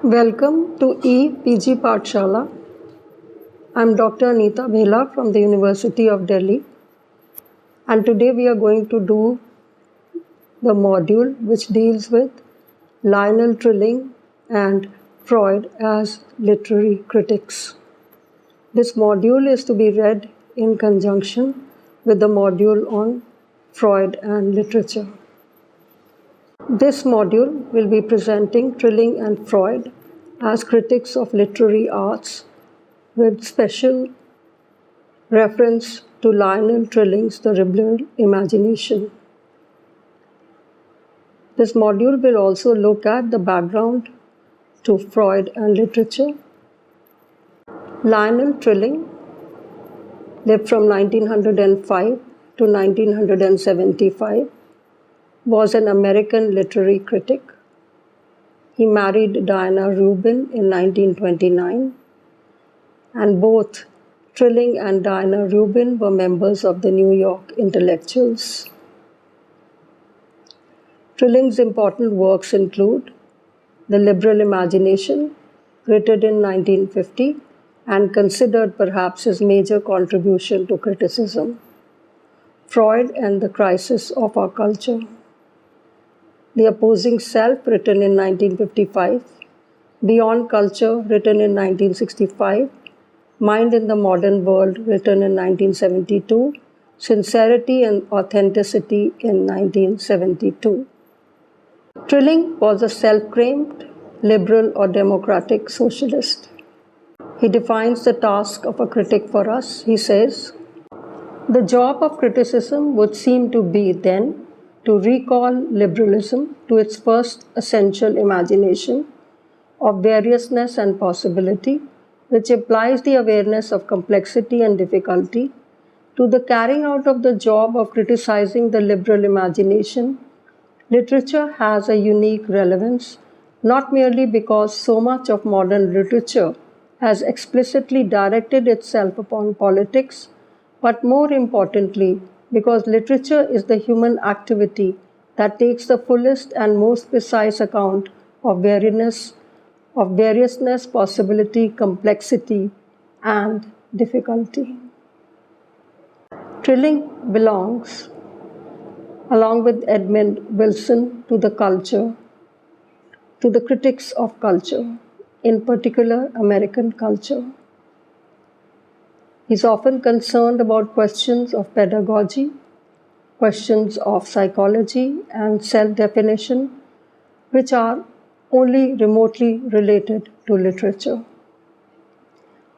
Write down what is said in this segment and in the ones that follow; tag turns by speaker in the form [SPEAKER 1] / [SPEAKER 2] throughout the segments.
[SPEAKER 1] Welcome to EPG Pathshala. I'm Dr. Anita Bhela from the University of Delhi, and today we are going to do the module which deals with Lionel Trilling and Freud as literary critics. This module is to be read in conjunction with the module on Freud and literature. This module will be presenting Trilling and Freud as critics of literary arts with special reference to Lionel Trilling's The Liberal Imagination. This module will also look at the background to Freud and literature. Lionel Trilling lived from 1905 to 1975, was an American literary critic. He married Diana Rubin in 1929, and both Trilling and Diana Rubin were members of the New York Intellectuals. Trilling's important works include The Liberal Imagination, written in 1950 and considered perhaps his major contribution to criticism, Freud and the Crisis of Our Culture, The Opposing Self, written in 1955, Beyond Culture, written in 1965, Mind in the Modern World, written in 1972, Sincerity and Authenticity in 1972. Trilling was a self-claimed liberal or democratic socialist. He defines the task of a critic for us. He says, "The job of criticism would seem to be then to recall liberalism to its first essential imagination of variousness and possibility, which implies the awareness of complexity and difficulty. To the carrying out of the job of criticizing the liberal imagination, literature has a unique relevance, not merely because so much of modern literature has explicitly directed itself upon politics, but more importantly, because literature is the human activity that takes the fullest and most precise account of variousness, possibility, complexity, and difficulty." Trilling belongs, along with Edmund Wilson, to the critics of culture, in particular American culture. He's often concerned about questions of pedagogy, questions of psychology and self-definition, which are only remotely related to literature.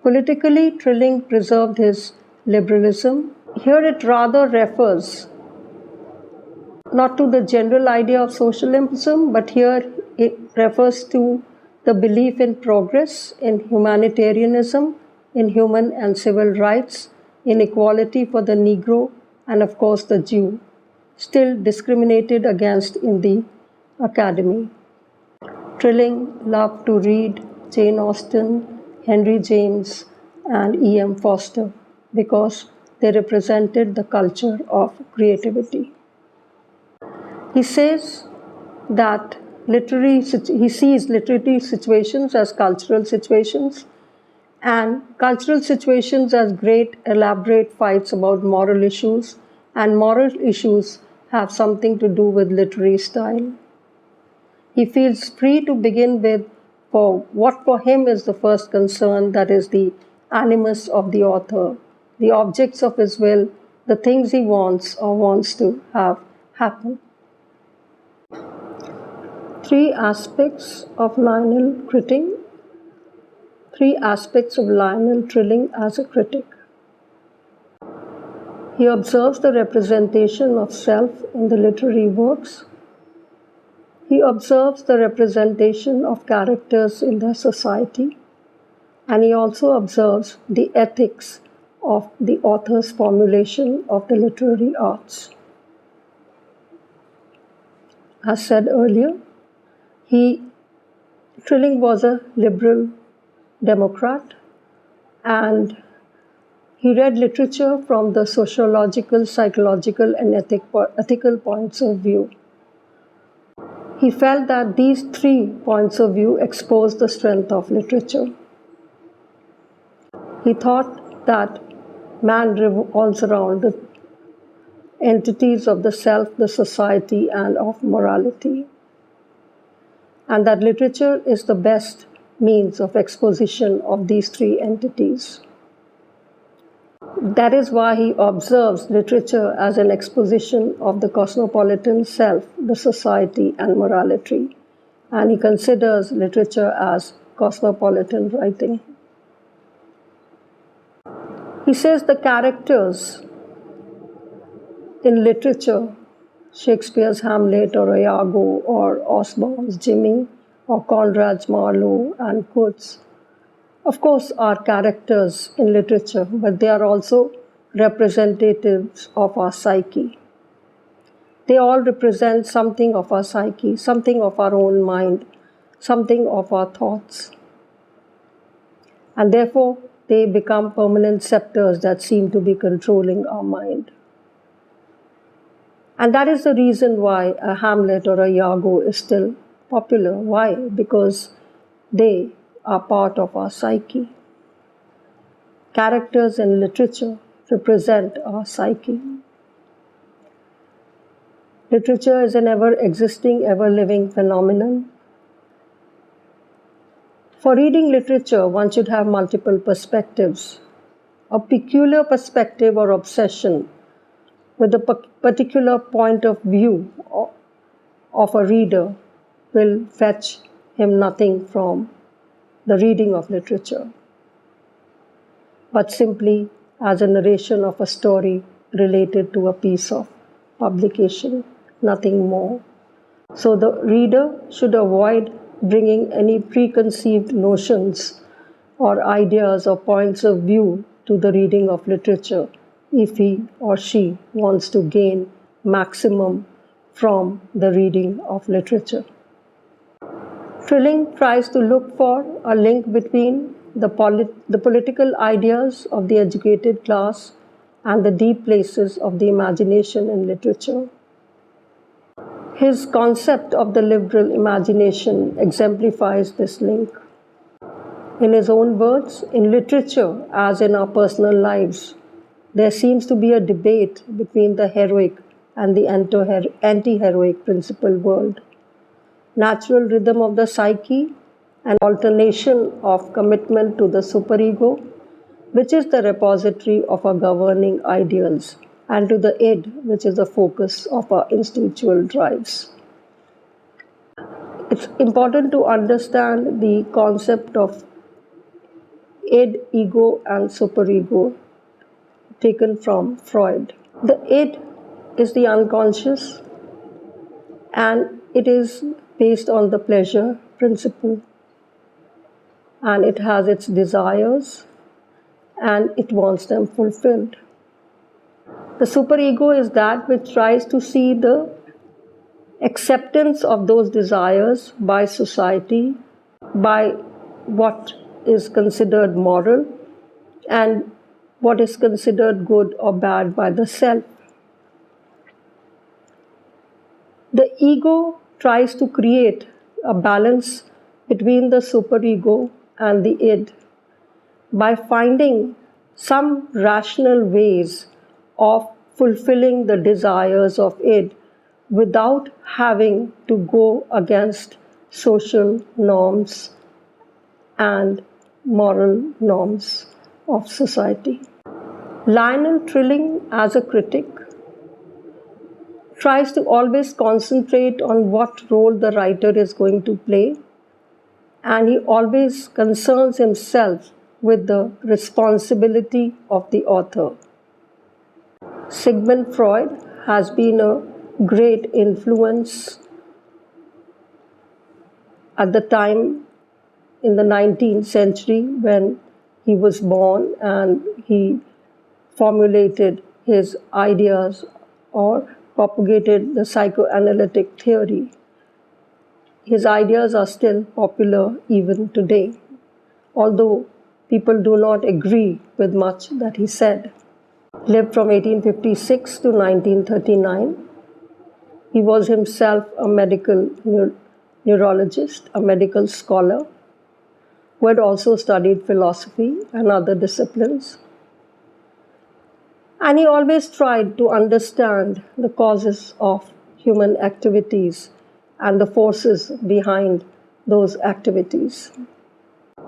[SPEAKER 1] Politically, Trilling preserved his liberalism. Here it rather refers not to the general idea of socialism, but here it refers to the belief in progress, in humanitarianism, in human and civil rights, in equality for the Negro, and of course the Jew, still discriminated against in the academy. Trilling loved to read Jane Austen, Henry James, and E.M. Forster because they represented the culture of creativity. He says that he sees literary situations as cultural situations, and cultural situations as great elaborate fights about moral issues, and moral issues have something to do with literary style. He feels free to begin with what for him is the first concern, that is the animus of the author, the objects of his will, the things he wants or wants to have happen. Three aspects of Lionel Trilling as a critic. He observes the representation of self in the literary works. He observes the representation of characters in their society, and he also observes the ethics of the author's formulation of the literary arts. As said earlier, Trilling was a liberal Democrat, and he read literature from the sociological, psychological, and ethical points of view. He felt that these three points of view expose the strength of literature. He thought that man revolves around the entities of the self, the society, and of morality, and that literature is the best means of exposition of these three entities. That is why he observes literature as an exposition of the cosmopolitan self, the society, and morality, and he considers literature as cosmopolitan writing. He says the characters in literature, Shakespeare's Hamlet or Iago or Osborne's Jimmy or Conrad's Marlowe and Coates, of course, are characters in literature, but they are also representatives of our psyche. They all represent something of our psyche, something of our own mind, something of our thoughts. And therefore, they become permanent scepters that seem to be controlling our mind. And that is the reason why a Hamlet or a Iago is still popular. Why? Because they are part of our psyche. Characters in literature represent our psyche. Literature is an ever-existing, ever-living phenomenon. For reading literature, one should have multiple perspectives. A peculiar perspective or obsession with a particular point of view of a reader will fetch him nothing from the reading of literature, but simply as a narration of a story related to a piece of publication, nothing more. So the reader should avoid bringing any preconceived notions or ideas or points of view to the reading of literature if he or she wants to gain maximum from the reading of literature. Trilling tries to look for a link between the political ideas of the educated class and the deep places of the imagination in literature. His concept of the liberal imagination exemplifies this link. In his own words, in literature, as in our personal lives, there seems to be a debate between the heroic and the anti-heroic principal world. Natural rhythm of the psyche, an alternation of commitment to the superego, which is the repository of our governing ideals, and to the id, which is the focus of our instinctual drives. It's important to understand the concept of id, ego, and superego taken from Freud. The id is the unconscious, and it is based on the pleasure principle, and it has its desires and it wants them fulfilled. The superego is that which tries to see the acceptance of those desires by society, by what is considered moral, and what is considered good or bad by the self. The ego tries to create a balance between the superego and the id by finding some rational ways of fulfilling the desires of id without having to go against social norms and moral norms of society. Lionel Trilling, as a critic, tries to always concentrate on what role the writer is going to play, and he always concerns himself with the responsibility of the author. Sigmund Freud has been a great influence at the time in the 19th century when he was born, and he formulated his ideas or propagated the psychoanalytic theory. His ideas are still popular even today, although people do not agree with much that he said. Lived from 1856 to 1939. He was himself a medical neurologist, a medical scholar, who had also studied philosophy and other disciplines. And he always tried to understand the causes of human activities and the forces behind those activities.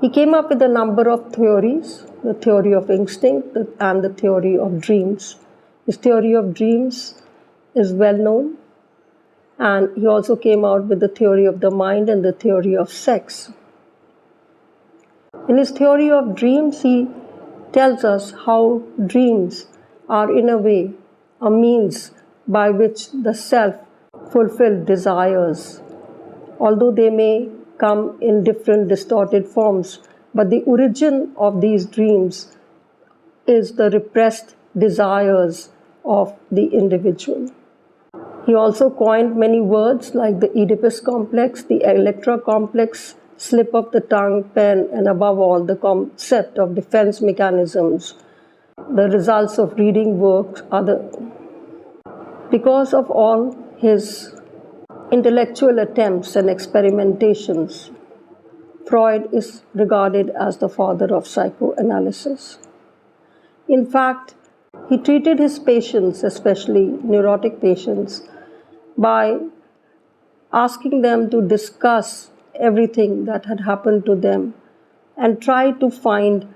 [SPEAKER 1] He came up with a number of theories, the theory of instinct and the theory of dreams. His theory of dreams is well known, and he also came out with the theory of the mind and the theory of sex. In his theory of dreams, he tells us how dreams are, in a way, a means by which the self-fulfilled desires, although they may come in different distorted forms, but the origin of these dreams is the repressed desires of the individual. He also coined many words like the Oedipus complex, the Electra complex, slip of the tongue, pen, and above all, the concept of defense mechanisms. The results of reading works are because of all his intellectual attempts and experimentations, Freud is regarded as the father of psychoanalysis. In fact, he treated his patients, especially neurotic patients, by asking them to discuss everything that had happened to them and try to find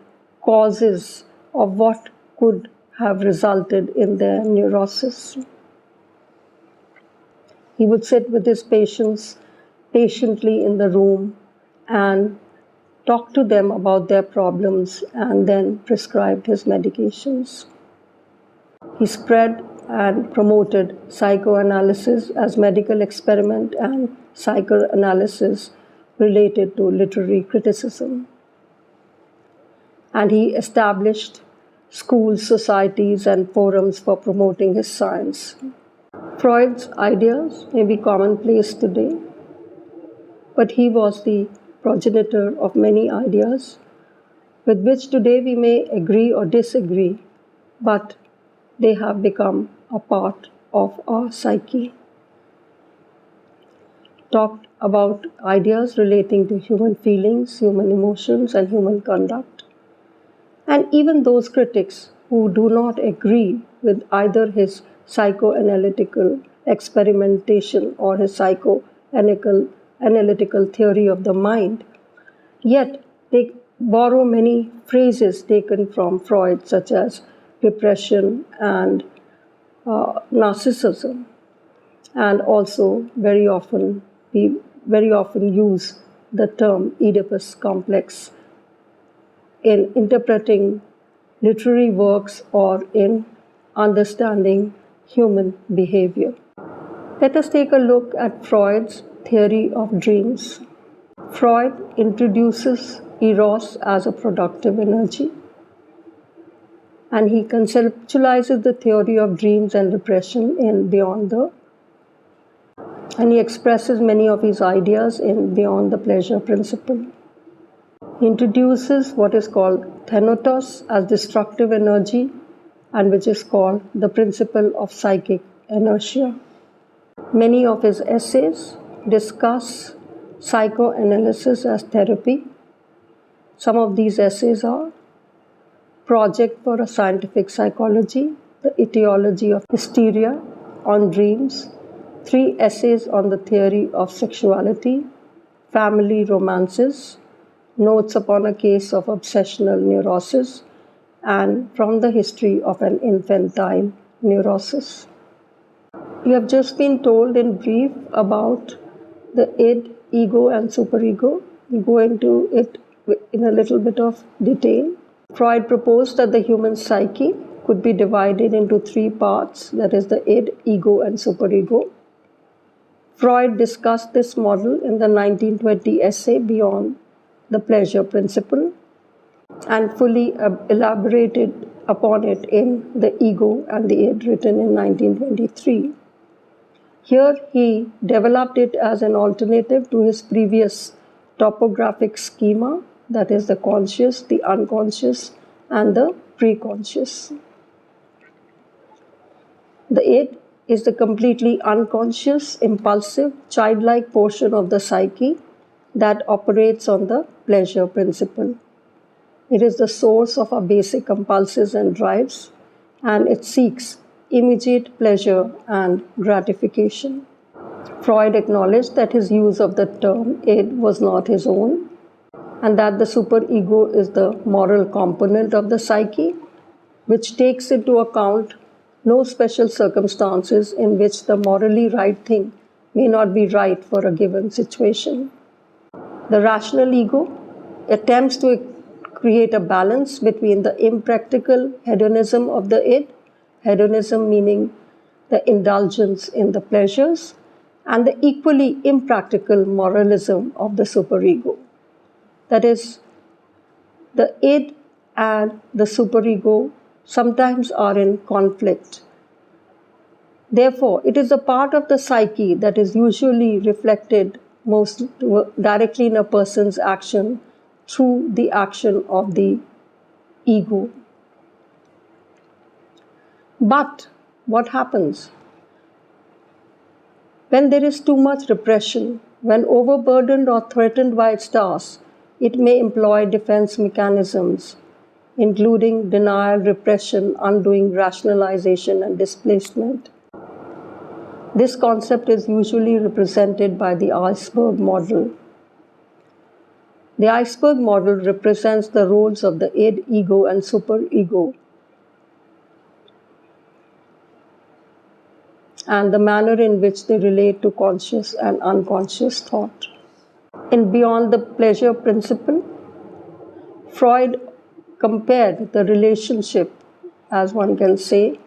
[SPEAKER 1] causes of what could have resulted in their neurosis. He would sit with his patients patiently in the room and talk to them about their problems and then prescribed his medications. He spread and promoted psychoanalysis as medical experiment and psychoanalysis related to literary criticism. And he established schools, societies, and forums for promoting his science. Freud's ideas may be commonplace today, but he was the progenitor of many ideas with which today we may agree or disagree, but they have become a part of our psyche. Talked about ideas relating to human feelings, human emotions, and human conduct. And even those critics who do not agree with either his psychoanalytical experimentation or his psychoanalytical theory of the mind, yet they borrow many phrases taken from Freud, such as depression and narcissism, and also very often use the term Oedipus complex in interpreting literary works or in understanding human behavior. Let us take a look at Freud's theory of dreams. Freud introduces eros as a productive energy, and he conceptualizes the theory of dreams and repression in Beyond the, and he expresses many of his ideas in Beyond the Pleasure Principle. He introduces what is called thanatos as destructive energy, and which is called the principle of psychic inertia. Many of his essays discuss psychoanalysis as therapy. Some of these essays are Project for a Scientific Psychology, The Etiology of Hysteria, On Dreams, 3 essays on the theory of sexuality, Family Romances, Notes upon a Case of Obsessional Neurosis, and From the History of an Infantile Neurosis. We have just been told in brief about the id, ego, and superego. We'll go into it in a little bit of detail. Freud proposed that the human psyche could be divided into 3 parts, that is the id, ego, and superego. Freud discussed this model in the 1920 essay Beyond the Pleasure Principle and fully elaborated upon it in The Ego and the Id, written in 1923. Here he developed it as an alternative to his previous topographic schema, that is the conscious, the unconscious, and the preconscious. The id is the completely unconscious, impulsive, childlike portion of the psyche that operates on the pleasure principle. It is the source of our basic impulses and drives, and it seeks immediate pleasure and gratification. Freud acknowledged that his use of the term id was not his own, and that the superego is the moral component of the psyche, which takes into account no special circumstances in which the morally right thing may not be right for a given situation. The rational ego attempts to create a balance between the impractical hedonism of the id, hedonism meaning the indulgence in the pleasures, and the equally impractical moralism of the superego. That is, the id and the superego sometimes are in conflict. Therefore, it is a part of the psyche that is usually reflected most directly in a person's action through the action of the ego. But what happens? When there is too much repression, when overburdened or threatened by its tasks, it may employ defense mechanisms, including denial, repression, undoing, rationalization, and displacement. This concept is usually represented by the iceberg model. The iceberg model represents the roles of the id, ego, and superego, and the manner in which they relate to conscious and unconscious thought. In Beyond the Pleasure Principle, Freud compared the relationship, as one can say,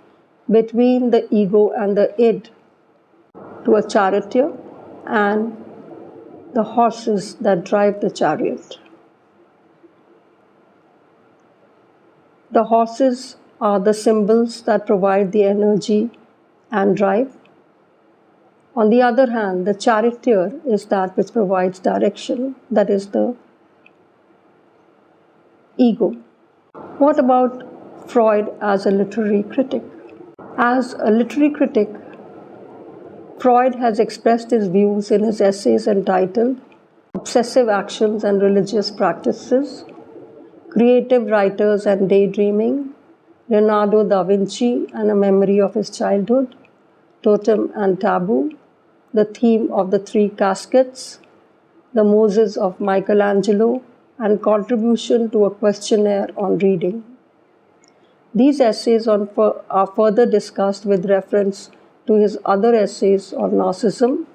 [SPEAKER 1] between the ego and the id to a charioteer and the horses that drive the chariot. The horses are the symbols that provide the energy and drive. On the other hand, the charioteer is that which provides direction, that is the ego. What about Freud as a literary critic? As a literary critic, Freud has expressed his views in his essays entitled Obsessive Actions and Religious Practices, Creative Writers and Daydreaming, Leonardo da Vinci and a Memory of His Childhood, Totem and Taboo, The Theme of the Three Caskets, The Moses of Michelangelo, and Contribution to a Questionnaire on Reading. These essays are further discussed with reference to his other essays on narcissism,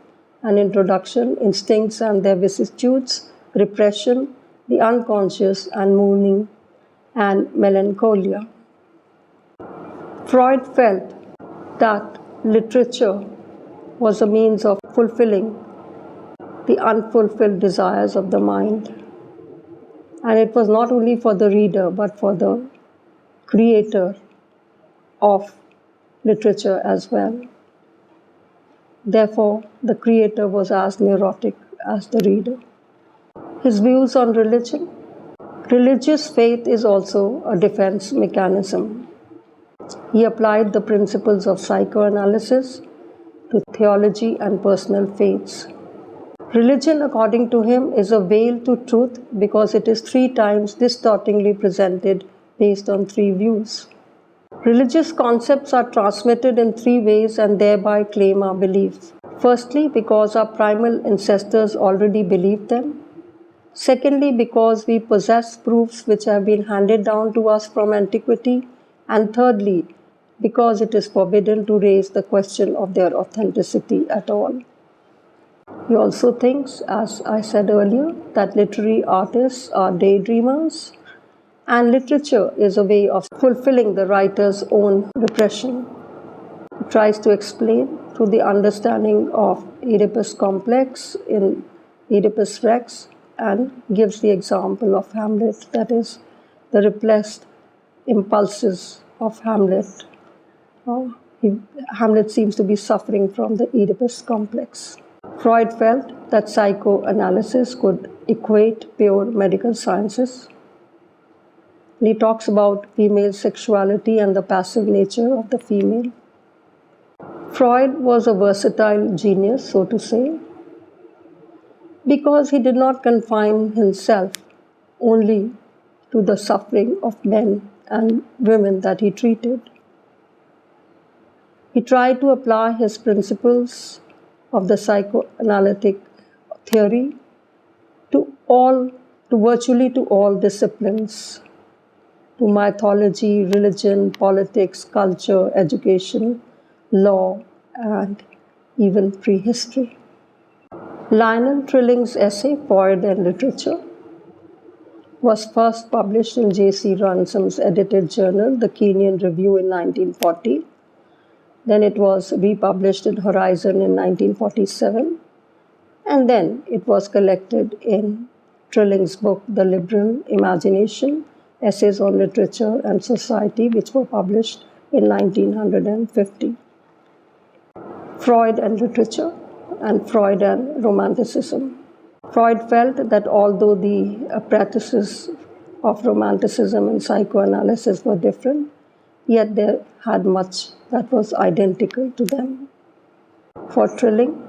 [SPEAKER 1] An Introduction, Instincts and Their Vicissitudes, Repression, the Unconscious, and Mourning and Melancholia. Freud felt that literature was a means of fulfilling the unfulfilled desires of the mind. And it was not only for the reader, but for the creator of literature as well. Therefore, the creator was as neurotic as the reader. His views on religion. Religious faith is also a defense mechanism. He applied the principles of psychoanalysis to theology and personal faiths. Religion, according to him, is a veil to truth because it is 3 times distortingly presented based on 3 views. Religious concepts are transmitted in 3 ways and thereby claim our belief. Firstly, because our primal ancestors already believed them. Secondly, because we possess proofs which have been handed down to us from antiquity. And thirdly, because it is forbidden to raise the question of their authenticity at all. He also thinks, as I said earlier, that literary artists are daydreamers, and literature is a way of fulfilling the writer's own repression. He tries to explain through the understanding of Oedipus complex in Oedipus Rex and gives the example of Hamlet, that is, the repressed impulses of Hamlet. Hamlet seems to be suffering from the Oedipus complex. Freud felt that psychoanalysis could equate pure medical sciences. He talks about female sexuality and the passive nature of the female. Freud was a versatile genius, so to say, because he did not confine himself only to the suffering of men and women that he treated. He tried to apply his principles of the psychoanalytic theory to virtually to all disciplines, to mythology, religion, politics, culture, education, law, and even prehistory. Lionel Trilling's essay, Freud and Literature, was first published in J.C. Ransom's edited journal, The Kenyan Review, in 1940. Then it was republished in Horizon in 1947. And then it was collected in Trilling's book, The Liberal Imagination, Essays on Literature and Society, which were published in 1950. Freud and Literature, and Freud and Romanticism. Freud felt that although the practices of Romanticism and psychoanalysis were different, yet they had much that was identical to them. For Trilling,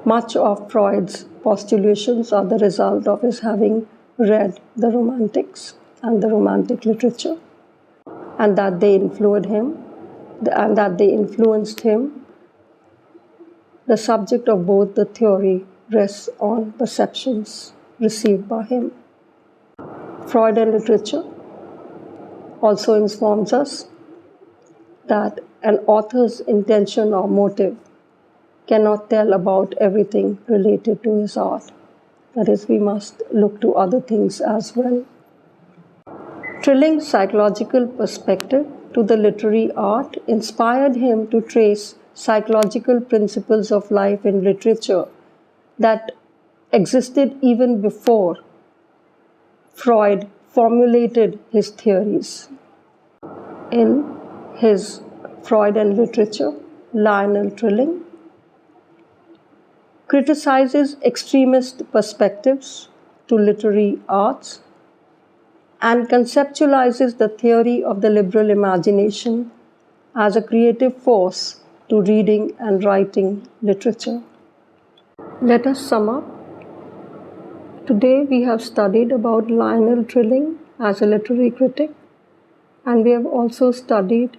[SPEAKER 1] much of Freud's postulations are the result of his having read the Romantics and the Romantic literature, and that they influenced him. The subject of both the theory rests on perceptions received by him. Freud and Literature also informs us that an author's intention or motive cannot tell about everything related to his art. That is, we must look to other things as well. Trilling's psychological perspective to the literary art inspired him to trace psychological principles of life in literature that existed even before Freud formulated his theories. In his Freud and Literature, Lionel Trilling criticizes extremist perspectives to literary arts and conceptualizes the theory of the liberal imagination as a creative force to reading and writing literature. Let us sum up. Today we have studied about Lionel Trilling as a literary critic, and we have also studied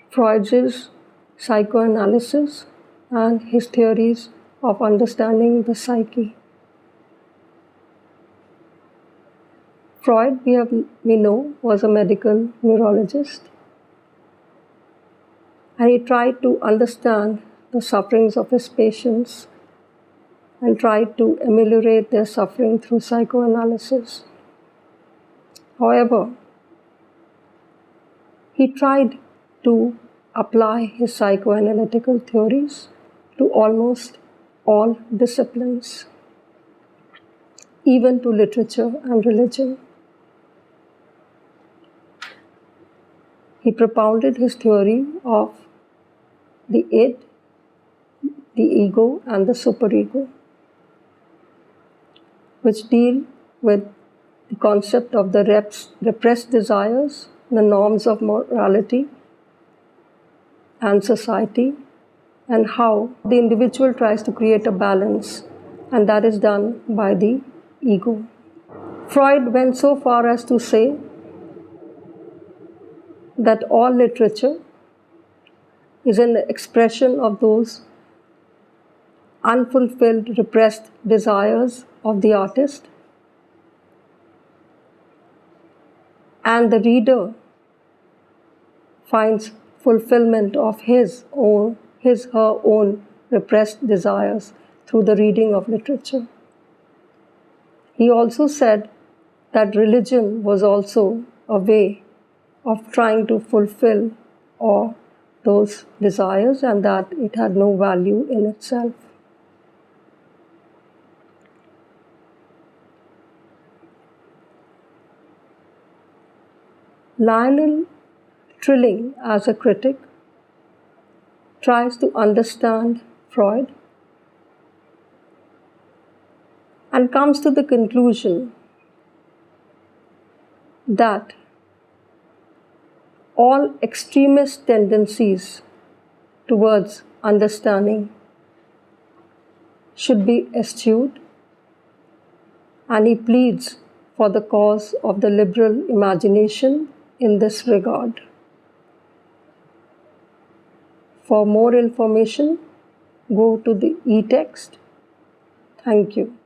[SPEAKER 1] Freud's psychoanalysis and his theories of understanding the psyche. Freud, we know, was a medical neurologist, and he tried to understand the sufferings of his patients and tried to ameliorate their suffering through psychoanalysis. However, he tried to apply his psychoanalytical theories to almost all disciplines, even to literature and religion. He propounded his theory of the id, the ego, and the superego, which deal with the concept of the repressed desires, the norms of morality and society, and how the individual tries to create a balance, and that is done by the ego. Freud went so far as to say that all literature is an expression of those unfulfilled, repressed desires of the artist, and the reader finds fulfillment of her own repressed desires through the reading of literature. He also said that religion was also a way of trying to fulfill all those desires, and that it had no value in itself. Lionel Trilling, as a critic, tries to understand Freud and comes to the conclusion that all extremist tendencies towards understanding should be eschewed, and he pleads for the cause of the liberal imagination in this regard. For more information, go to the e-text. Thank you.